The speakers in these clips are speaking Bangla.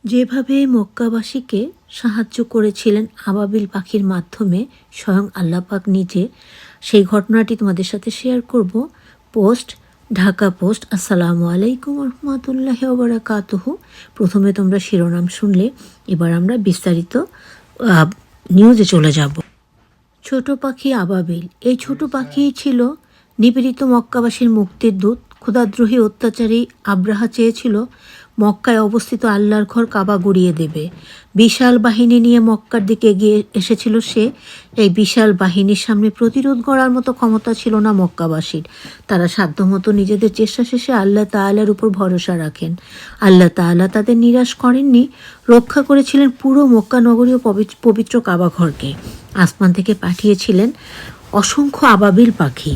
যেভাবে মক্কাবাসীকে সাহায্য করেছিলেন আবাবিল পাখির মাধ্যমে স্বয়ং আল্লাহ পাক নিজে, সেই ঘটনাটি তোমাদের সাথে শেয়ার করব। Post, Dhaka post. আসসালামু আলাইকুম রহমতুল্লাহি ওয়া বারাকাতুহু। প্রথমে তোমরা শিরোনাম শুনলে, এবার আমরা বিস্তারিত নিউজে চলে যাব। ছোট পাখি আবাবিল। এই ছোট পাখিই ছিল নিপীড়িত মক্কাবাসীর মুক্তির দূত। ক্ষুধাদ্রোহী অত্যাচারী আব্রাহা চেয়েছিল মক্কায় অবস্থিত আল্লাহর ঘর কাবা গুড়িয়ে দেবে। বিশাল বাহিনী নিয়ে মক্কার দিকে এগিয়ে এসেছিল সে। এই বিশাল বাহিনীর সামনে প্রতিরোধ করার মতো ক্ষমতা ছিল না মক্কাবাসীর। তারা সাধ্যমতো নিজেদের চেষ্টা শেষে আল্লাহ তাআলার উপর ভরসা রাখেন। আল্লাহ তাআলা তাদের নিরাশ করেননি, রক্ষা করেছিলেন পুরো মক্কা নগরী ও পবিত্র কাবা ঘরকে। আসমান থেকে পাঠিয়েছিলেন অসংখ্য আবাবিল পাখি।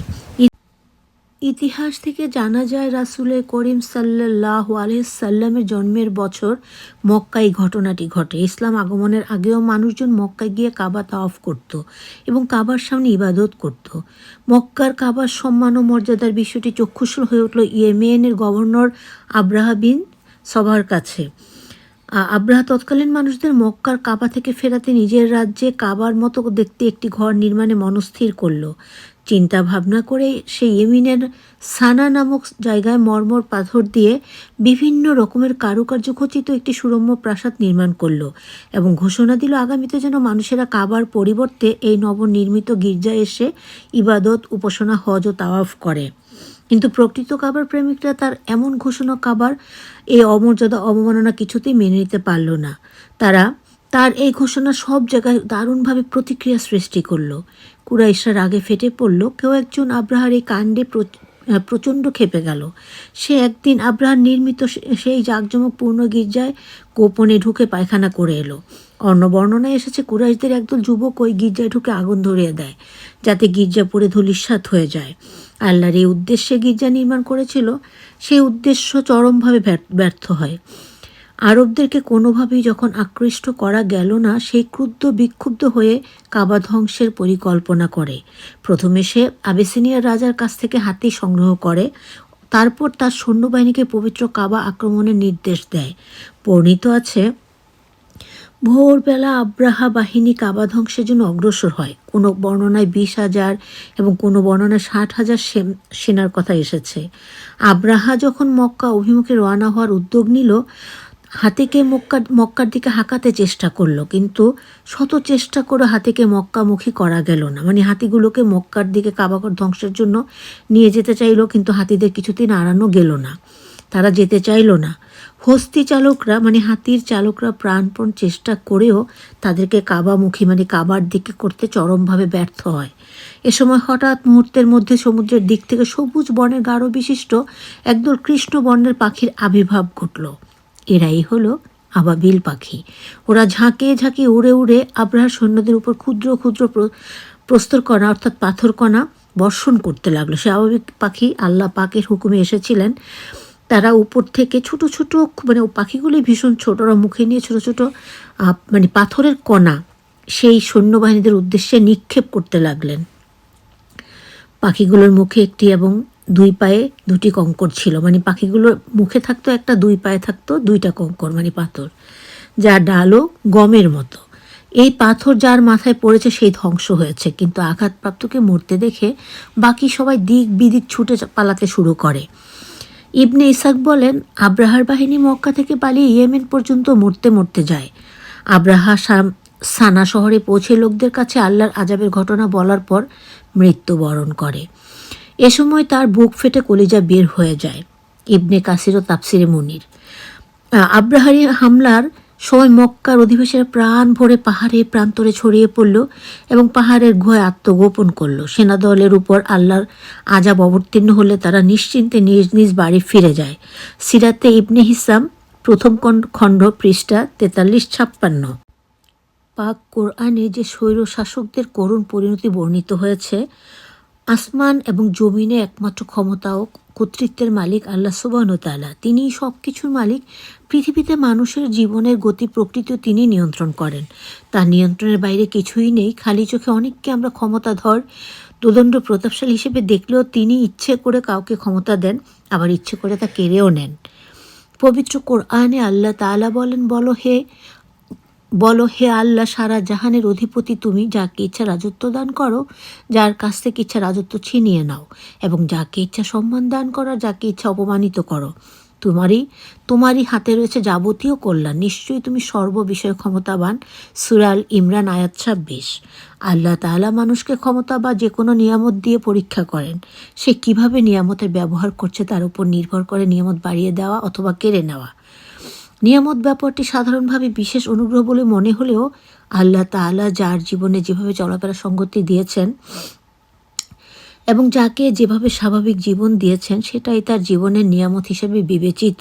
ইতিহাস থেকে জানা যায়, রাসূলের করিম সাল্লাল্লাহু আলাইহি সাল্লামের জন্মের বছর মক্কায় এই ঘটনাটি ঘটে। ইসলাম আগমনের আগেও মানুষজন মক্কায় গিয়ে কাবা তাওয়াফ করত এবং কাবার সামনে ইবাদত করত। মক্কার কাবার সম্মান ও মর্যাদার বিষয়টি চক্ষুষ্ণ হয়ে উঠল ইয়েমেনের গভর্নর আব্রাহা বিন সবার কাছে। আব্রাহা তৎকালীন মানুষদের মক্কার কাবা থেকে ফেরাতে নিজের রাজ্যে কাবার মতো দেখতে একটি ঘর নির্মাণে মনস্থির করল। চিন্তা ভাবনা করে সে ইয়েমেনের সানা নামক জায়গায় মর্মর পাথর দিয়ে বিভিন্ন রকমের কারুকার্য খচিত একটি সুরম্য প্রাসাদ নির্মাণ করল এবং ঘোষণা দিল আগামীতে যেন মানুষেরা কাবার পরিবর্তে এই নবনির্মিত গির্জায় এসে ইবাদত, উপাসনা, হজ ও তাওয়াফ করে। কিন্তু প্রকৃত কাবার প্রেমিকরা তার এমন ঘোষণা, কাবার এই অমর্যাদা, অবমাননা কিছুতেই মেনে নিতে পারল না। তারা তার এই ঘোষণা সব জায়গায় দারুণভাবে প্রতিক্রিয়া সৃষ্টি করল। কুরাইশরা রাগে ফেটে পড়ল। কেউ একজন আব্রাহার এই কাণ্ডে প্রচণ্ড ক্ষেপে গেল। সে একদিন আব্রাহার নির্মিত সেই জাঁকজমকপূর্ণ গির্জায় গোপনে ঢুকে পায়খানা করে এলো। অন্য বর্ণনায় এসেছে, কুরাইশদের একদল যুবক ওই গির্জায় ঢুকে আগুন ধরিয়ে দেয় যাতে গির্জা পুড়ে ধূলিসাৎ হয়ে যায়। আল্লাহর এই উদ্দেশ্যে গির্জা নির্মাণ করেছিল, সেই উদ্দেশ্য চরমভাবে ব্যর্থ হয়। আরবদেরকে কোনোভাবেই যখন আকৃষ্ট করা গেল না, সেই ক্রুদ্ধ বিক্ষুব্ধ হয়ে কাবা ধ্বংসের পরিকল্পনা করে। প্রথমে সে আবিসিনিয়ার রাজার কাছ থেকে হাতি সংগ্রহ করে, তারপর তার সৈন্যবাহিনীকে পবিত্র কাবা আক্রমণের নির্দেশ দেয়। বর্ণিত আছে, ভোরবেলা আব্রাহা বাহিনী কাবা ধ্বংসের জন্য অগ্রসর হয়। কোনো বর্ণনায় 20,000 এবং কোনো বর্ণনায় 60,000 সেনার কথা এসেছে। আব্রাহা যখন মক্কা অভিমুখে রওনা হওয়ার উদ্যোগ নিল, হাতিকে মক্কার দিকে হাঁকাতে চেষ্টা করলো, কিন্তু শত চেষ্টা করে হাতিকে মক্কামুখী করা গেল না। মানে হাতিগুলোকে মক্কার দিকে কাবাঘর ধ্বংসের জন্য নিয়ে যেতে চাইলো, কিন্তু হাতিদের কিছুতেই নাড়ানো গেল না, তারা যেতে চাইল না। হস্তি চালকরা, মানে হাতির চালকরা প্রাণপণ চেষ্টা করেও তাদেরকে কাবামুখী, মানে কাবার দিকে করতে চরমভাবে ব্যর্থ হয়। এ সময় হঠাৎ মুহূর্তের মধ্যে সমুদ্রের দিক থেকে সবুজ বর্ণের গাঢ় বিশিষ্ট একদল কৃষ্ণ বর্ণের পাখির আবির্ভাব ঘটল। এরাই হলো আবাবিল পাখি। ওরা ঝাঁকে ঝাঁকে উড়ে উড়ে আব্রাহার সৈন্যদের উপর ক্ষুদ্র ক্ষুদ্র প্রস্তরকণা, অর্থাৎ পাথরকণা বর্ষণ করতে লাগলো। সে আবাবিল পাখি আল্লাহ পাকের হুকুমে এসেছিলেন। তারা উপর থেকে ছোট ছোট, মানে পাখিগুলি ভীষণ ছোট, ওরা মুখে নিয়ে ছোট ছোট মানে পাথরের কণা সেই সৈন্যবাহিনীদের উদ্দেশ্যে নিক্ষেপ করতে লাগলেন। পাখিগুলোর মুখে একটি এবং দুই পায়ে দুটি কঙ্কর ছিল। মানে পাখিগুলোর মুখে থাকতো একটা, দুই পায়ে থাকতো দুইটা কঙ্কর, মানে পাথর, যা ডালো গমের মতো। এই পাথর যার মাথায় পড়েছে সেই ধ্বংস হয়েছে, কিন্তু আঘাতপ্রাপ্তকে মরতে দেখে বাকি সবাই দিক বিদিক ছুটে পালাতে শুরু করে। ইবনে ইসাক বলেন, আব্রাহার বাহিনী মক্কা থেকে পালিয়ে ইয়েমেন পর্যন্ত মরতে মরতে যায়। আব্রাহা সানা শহরে পৌঁছে লোকদের কাছে আল্লাহর আযাবের ঘটনা বলার পর মৃত্যুবরণ করে। এ সময় তার বুক ফেটে কলিজা বের হয়ে যায়। ইবনে কাসির ও তাফসিরে মুনির। আব্রাহারি হামলার সময় মক্কার অধিবাসীরা প্রাণ ভরে পাহাড়ে প্রান্তরে ছড়িয়ে পড়ল এবং পাহাড়ের গুহায় আত্মগোপন করল। সেনাদলের উপর আল্লাহর আযাব অবতীর্ণ হলে তারা নিশ্চিন্তে নিজ নিজ বাড়ি ফিরে যায়। সিরাতে ইবনে হিসাম প্রথম খণ্ড, পৃষ্ঠা 43-56। পাক কোরআনে যে স্বৈর শাসকদের করুণ পরিণতি বর্ণিত হয়েছে, আসমান এবং জমিনে একমাত্র ক্ষমতা ও কর্তৃত্বের মালিক আল্লাহ সুবহানাহু ওয়া তাআলা। তিনিই সব কিছুর মালিক। পৃথিবীতে মানুষের জীবনের গতি প্রকৃতিও তিনি নিয়ন্ত্রণ করেন। তার নিয়ন্ত্রণের বাইরে কিছুই নেই। খালি চোখে অনেককে আমরা ক্ষমতাধর, দোদণ্ড, প্রতাপশালী হিসেবে দেখলেও তিনি ইচ্ছে করে কাউকে ক্ষমতা দেন, আবার ইচ্ছে করে তা কেড়েও নেন। পবিত্র কোরআনে আল্লাহ তাআলা বলেন, বলো হে আল্লাহ, সারা জাহানের অধিপতি তুমি, যাকে ইচ্ছা রাজত্ব দান করো, যার কাছ থেকে ইচ্ছা রাজত্ব ছিনিয়ে নাও, এবং যাকে ইচ্ছা সম্মান দান করো, যাকে ইচ্ছা অপমানিত করো। তোমারই হাতে রয়েছে যাবতীয় কল্যাণ। নিশ্চয়ই তুমি সর্ববিষয়ে ক্ষমতাবান। সূরা আল ইমরান আয়াত 26। আল্লাহ তাআলা মানুষকে ক্ষমতা বা যে কোনো নিয়ামত দিয়ে পরীক্ষা করেন। সে কিভাবে নিয়ামতের ব্যবহার করছে তার উপর নির্ভর করে নিয়ামত বাড়িয়ে দেওয়া অথবা কেড়ে নেওয়া। নিয়ামত ব্যাপারটি সাধারণভাবে বিশেষ অনুগ্রহ বলে মনে হলেও আল্লাহ তাআলা যার জীবনে যেভাবে চলাফেরা সঙ্গতি দিয়েছেন এবং যাকে যেভাবে স্বাভাবিক জীবন দিয়েছেন, সেটাই তার জীবনের নিয়ামত হিসেবে বিবেচিত।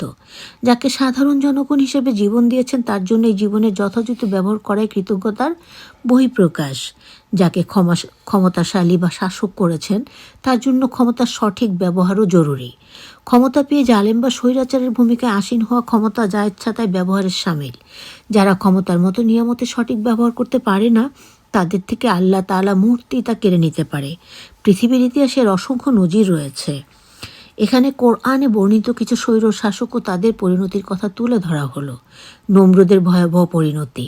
যাকে সাধারণ জনগণ হিসেবে জীবন দিয়েছেন, তার জন্য এই জীবনের যথাযথ ব্যবহার করাই কৃতজ্ঞতার বহিঃপ্রকাশ। যাকে ক্ষমতাশালী বা শাসক করেছেন, তার জন্য ক্ষমতার সঠিক ব্যবহারও জরুরি। ক্ষমতা পেয়ে জালেম বা স্বৈরাচারের ভূমিকায় আসীন হওয়া ক্ষমতা যা ইচ্ছা তাই ব্যবহারের শামিল। যারা ক্ষমতার মতো নিয়ামতের সঠিক ব্যবহার করতে পারে না, তাদের থেকে আল্লাহ তাআলা মুহূর্তেই তা কেড়ে নিতে পারে। পৃথিবীর ইতিহাসের অসংখ্য নজির রয়েছে। এখানে কোরআনে বর্ণিত কিছু স্বৈর শাসক ও তাদের পরিণতির কথা তুলে ধরা হলো। নমরুদের ভয়াবহ পরিণতি।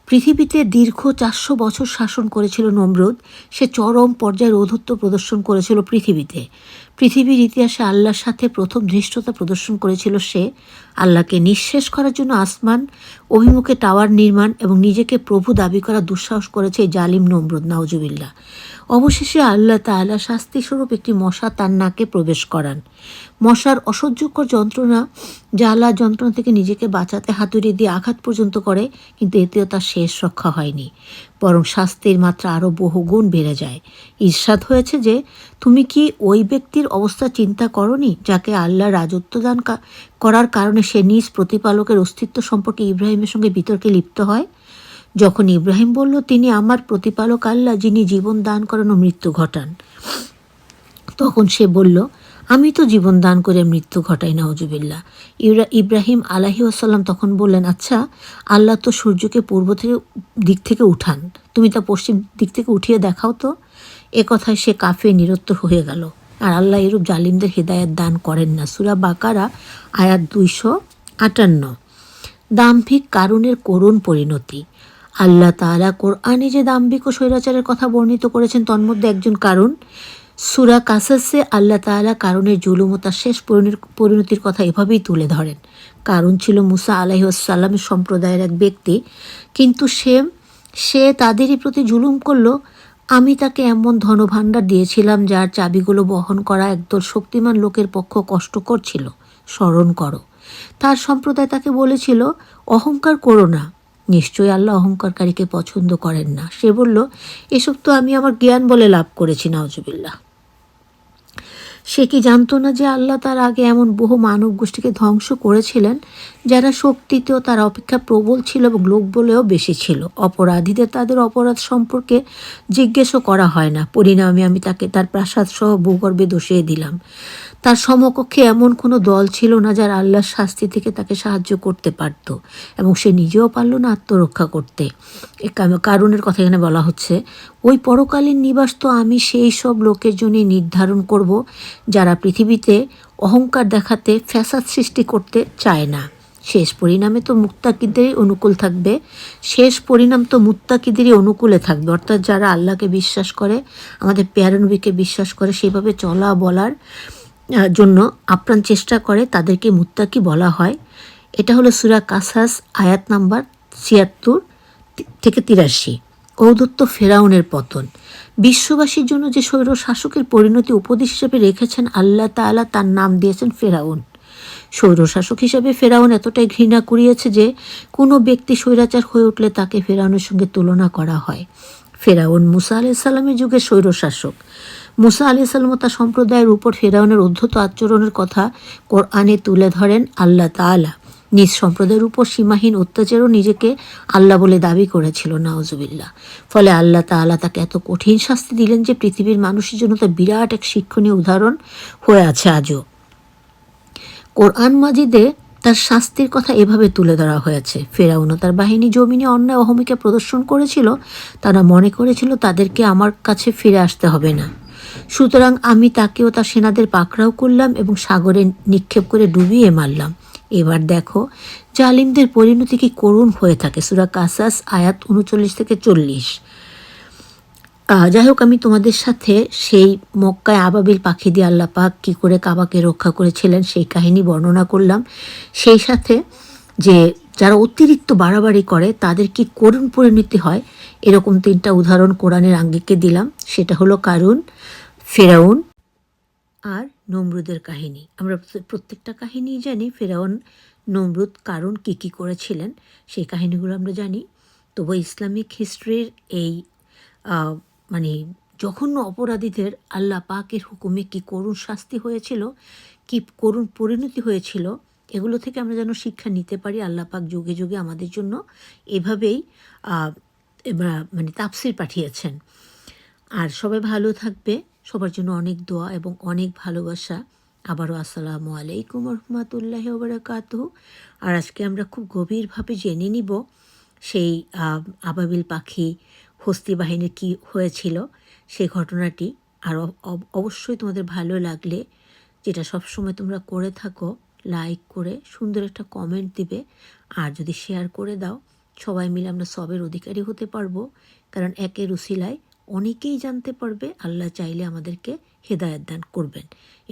পৃথিবীতে দীর্ঘ 400 বছর শাসন করেছিল নমরুদ। সে চরম পর্যায়ের ঔদ্ধত্য প্রদর্শন করেছিল পৃথিবীর ইতিহাসে আল্লাহর সাথে প্রথম ধৃষ্টতা প্রদর্শন করেছিল সে। আল্লাহকে নিঃশেষ করার জন্য আসমান অভিমুখে টাওয়ার নির্মাণ এবং নিজেকে প্রভু দাবি করা দুঃসাহস করেছে এই জালিম নমরুদ, নাউজুবিল্লাহ। অবশেষে আল্লাহ তাআলা শাস্তিস্বরূপ একটি মশা তার নাকে প্রবেশ করান। মশার অসহ্যকর জ্বালা যন্ত্রণা থেকে নিজেকে বাঁচাতে হাতুড়ি দিয়ে আঘাত পর্যন্ত করে, কিন্তু এতেও তার শেষ রক্ষা হয়নি, বরং শাস্তির মাত্রা আরও বহুগুণ বেড়ে যায়। ইরশাদ হয়েছে যে, তুমি কি ওই ব্যক্তির অবস্থা চিন্তা করনি যাকে আল্লাহ রাজত্ব দান করার কারণে সে নিজ প্রতিপালকের অস্তিত্ব সম্পর্কে ইব্রাহিমের সঙ্গে বিতর্কে লিপ্ত হয়? যখন ইব্রাহিম বলল, তিনি আমার প্রতিপালক আল্লাহ, যিনি জীবন দান করেন ও মৃত্যু ঘটান, তখন সে বলল, আমি তো জীবন দান করে মৃত্যু ঘটাই, নাউজুবিল্লাহ। ইব্রাহিম আলাইহিস-সালাম তখন বললেন, আচ্ছা, আল্লাহ তো সূর্যকে পূর্ব দিক থেকে উঠান, তুমি তা পশ্চিম দিক থেকে উঠিয়ে দেখাও তো। এ কথায় সে কাফে নিরুত্তর হয়ে গেল। আর আল্লাহ এরূপ জালিমদের হিদায়াত দান করেন না। সূরা বাকারা আয়াত 258। দাম্ভিক কারুনের করুণ পরিণতি। আল্লাহ তাআলা কোরআনে যে দাম্ভিক ও স্বৈরাচারের কথা বর্ণিত করেছেন, তন্মধ্যে একজন কারুন। সূরা কাসাসে আল্লাহ তাআলা কারুনের জুলুম ও তার শেষ পরিণতির কথা এভাবেই তুলে ধরেন। কারুন ছিল মুসা আলাইহিস-সালামের সম্প্রদায়ের এক ব্যক্তি, কিন্তু সে তাদেরই প্রতি জুলুম করল। আমি তাকে এমন ধনভাণ্ডার দিয়েছিলাম যার চাবিগুলো বহন করা একদল শক্তিমান লোকের পক্ষ কষ্টকর ছিল। স্মরণ করো, তার সম্প্রদায় তাকে বলেছিল, অহংকার করো না, নিশ্চয়ই আল্লাহ অহংকারকারীকে পছন্দ করেন না। সে বলল, এসব তো আমি আমার জ্ঞান বলে লাভ করেছি, নাউজুবিল্লাহ। সে কি জানতো না যে আল্লাহ তার আগে এমন বহু মানব গোষ্ঠীকে ধ্বংস করেছিলেন যারা শক্তিতেও তার অপেক্ষা প্রবল ছিল এবং লোকবলেও বেশি ছিল। অপরাধীদের তাদের অপরাধ সম্পর্কে জিজ্ঞেসও করা হয় না। পরিণামে আমি তাকে তার প্রাসাদ সহ ভূগর্ভে ধসিয়ে দিলাম। তার সমকক্ষে এমন কোনো দল ছিল না যারা আল্লাহর শাস্তি থেকে তাকে সাহায্য করতে পারত, এবং সে নিজেও পারল না আত্মরক্ষা করতে। এ কারণের কথা এখানে বলা হচ্ছে, ওই পরকালীন নিবাস তো আমি সেই সব লোকের জন্যই নির্ধারণ করব যারা পৃথিবীতে অহংকার দেখাতে ফ্যাসাদ সৃষ্টি করতে চায় না। শেষ পরিণাম তো মুত্তাকিদেরই অনুকূলে থাকবে, অর্থাৎ যারা আল্লাহকে বিশ্বাস করে, আমাদের প্যারা নবীকে বিশ্বাস করে, সেভাবে চলা বলার জন্য আপ্রাণ চেষ্টা করে, তাদেরকে মুত্তাকি বলা হয়। এটা হলো সূরা কাসাস আয়াত নাম্বার 76 থেকে 83। ঔদ্ধত্য ফেরাউনের পতন। বিশ্ববাসীর জন্য যে স্বৈর শাসকের পরিণতি উপদেশ হিসেবে রেখেছেন আল্লাহ তাআলা, তার নাম দিয়েছেন ফেরাউন। স্বৈরশাসক হিসেবে ফেরাউন এতটাই ঘৃণা কুড়িয়েছে যে কোনো ব্যক্তি স্বৈরাচার হয়ে উঠলে তাকে ফেরাউনের সঙ্গে তুলনা করা হয়। ফেরাউন মুসা আলাইহিস-সালামের যুগে স্বৈরশাসক। মুসা আলাইহিস-সালাম ও তার সম্প্রদায়ের উপর ফেরাউনের উদ্ধত আচরণের কথা কোরআনে তুলে ধরেন আল্লাহ তাআলা। নিজ সম্প্রদায়ের উপর সীমাহীন অত্যাচারও নিজেকে আল্লাহ বলে দাবি করেছিল, নাউজুবিল্লাহ। ফলে আল্লাহ তাআলা তাকে এত কঠিন শাস্তি দিলেন যে পৃথিবীর মানুষের জন্য তা বিরাট এক শিক্ষণীয় উদাহরণ হয়ে আছে আজও। কোরআন মাজিদে তার শাস্তির কথা এভাবে তুলে ধরা হয়েছে, ফেরাউন ও তার বাহিনী জমিনে অন্যায় অহমিকা প্রদর্শন করেছিল। তারা মনে করেছিল তাদেরকে আমার কাছে ফিরে আসতে হবে না, সুতরাং আমি তাকেও তার সেনাদের পাকড়াও করলাম এবং সাগরে নিক্ষেপ করে ডুবিয়ে মারলাম। এবার দেখো জালিমদের পরিণতি কি করুণ হয়ে থাকে। সূরা কাসাস আয়াত 39 থেকে 40। যাই হোক, আমি তোমাদের সাথে সেই মক্কায় আবাবিল পাখি দিয়ে আল্লাহ পাক কী করে কাবাকে রক্ষা করেছিলেন সেই কাহিনী বর্ণনা করলাম। সেই সাথে যে যারা অতিরিক্ত বাড়াবাড়ি করে তাদের কি করুণ পরিণতি হয় এরকম 3টা উদাহরণ কোরআনের আঙ্গিকে দিলাম। সেটা হলো কারুন, ফেরাউন আর নমরুদের কাহিনী। আমরা প্রত্যেকটা কাহিনীই জানি, ফেরাউন, নমরুদ, কারুন কী কী করেছিলেন সেই কাহিনীগুলো আমরা জানি। তবু ইসলামিক হিস্ট্রির এই মানে জঘন্য অপরাধীদের আল্লাহ পাকের হুকুমে কি করুণ শাস্তি হয়েছিল, কি করুণ পরিণতি হয়েছিল, এগুলো থেকে আমরা যেন শিক্ষা নিতে পারি। আল্লাহ পাক যুগে যুগে আমাদের জন্য এভাবেই মানে তাফসির পাঠিয়েছেন। আর সবাই ভালো থাকবে, সবার জন্য অনেক দোয়া এবং অনেক ভালোবাসা। আবারও আসসালামু আলাইকুম রহমতুল্লাহি ওয়া বারাকাতুহু। আর আজকে আমরা খুব গভীরভাবে জেনে নিব সেই আবাবিল পাখি হস্তি বাহিনীর কী হয়েছিল সেই ঘটনাটি। আর অবশ্যই তোমাদের ভালো লাগলে, যেটা সবসময় তোমরা করে থাকো, লাইক করে সুন্দর একটা কমেন্ট দিবে। আর যদি শেয়ার করে দাও, সবাই মিলে আমরা সবের অধিকারী হতে পারবো। কারণ একের উসিলায় অনেকেই জানতে পারবে। আল্লাহ চাইলে আমাদেরকে হেদায়েত দান করবেন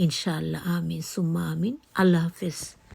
ইনশাআল্লাহ। আমিন সুম্মা আমিন। আল্লাহ হাফেজ।